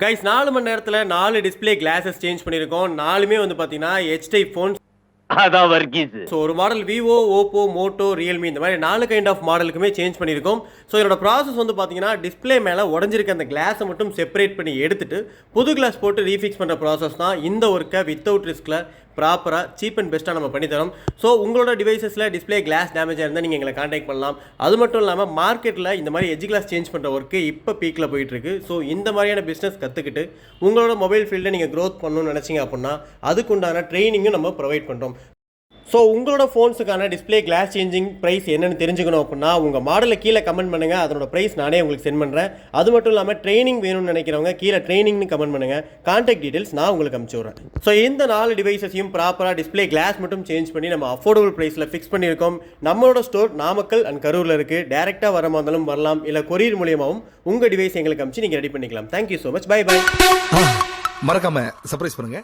Guys 4 மணி நேரத்தில் 4 display classes change பண்ணியிருக்கோம். 4மே வந்து பார்த்தீங்கன்னா ஹெச் டைப் ஃபோன். அதான் வர்க்கீஸ். ஸோ ஒரு model Vivo, Oppo, Moto, Realme இந்த மாதிரி 4 கைண்ட் ஆஃப் மாடலுக்குமே சேஞ்ச் பண்ணியிருக்கோம். ஸோ இதோட ப்ராசஸ் வந்து பார்த்தீங்கன்னா டிஸ்பிளே மேலே உடஞ்சிருக்க அந்த கிளாஸை மட்டும் செப்பரேட் பண்ணி எடுத்துட்டு புது கிளாஸ் போட்டு ரீஃபிக்ஸ் பண்ணுற ப்ராசஸ் தான். இந்த ஒர்க்கை வித்தவுட் ரிஸ்கில் ப்ராப்பராக சீப் அண்ட் பெஸ்ட்டாக நம்ம பண்ணித்தரோம். ஸோ உங்களோட டிவைசஸில் டிஸ்பிளே கிளாஸ் டேமேஜாக இருந்தால் நீங்கள் எங்களை காண்டாக்ட் பண்ணலாம். அது மட்டும் இல்லாமல் மார்க்கெட்டில் இந்த மாதிரி எட்ஜ் கிளாஸ் சேஞ்ச் பண்ணுற ஒர்க்கு இப்போ பீக்கில் போயிட்டுருக்கு. ஸோ இந்த மாதிரியான பிஸ்னஸ் கற்றுக்கிட்டு உங்களோட மொபைல் ஃபீல்டில் நீங்கள் க்ரோத் பண்ணணும்னு நினச்சிங்க அப்படின்னா அதுக்குண்டான ட்ரைனிங்கும் நம்ம ப்ரொவைட் பண்ணுறோம். ஸோ உங்களோட ஃபோன்ஸுக்கான டிஸ்பிளே கிளாஸ் சேஞ்சிங் ப்ரைஸ் என்னென்னு தெரிஞ்சுக்கணும் அப்படின்னா உங்கள் மாடலை கீழே கமெண்ட் பண்ணுங்கள். அதனோட ப்ரைஸ் நானே உங்களுக்கு சென்ட் பண்ணுறேன். அது மட்டும் இல்லாமல் ட்ரைனிங் வேணும்னு நினைக்கிறவங்க கீழே ட்ரைனிங்னு கமெண்ட் பண்ணுங்கள். கான்டாக்ட் டீட்டெயில்ஸ் நான் உங்களுக்கு அனுப்பிச்சி விட்றேன். ஸோ இந்த 4 டிவைஸஸையும் ப்ராப்பராக டிஸ்பிளே கிளாஸ் மட்டும் சேஞ்ச் பண்ணி நம்ம அஃபோர்டபுள் ப்ரைஸில் ஃபிக்ஸ் பண்ணியிருக்கோம். நம்மளோட ஸ்டோர் நாமக்கல் அண்ட் கரூரில் இருக்குது. டேரெக்டாக வர மாதிரிலும் வரலாம், இல்லை கொரியர் மூலியமாகவும் உங்கள் டிவைஸ் எங்களுக்கு அனுப்பிச்சு நீங்கள் ரெடி பண்ணிக்கலாம். Thank you so much. Bye bye. மறக்காம சர்ப்ரைஸ் பண்ணுங்க.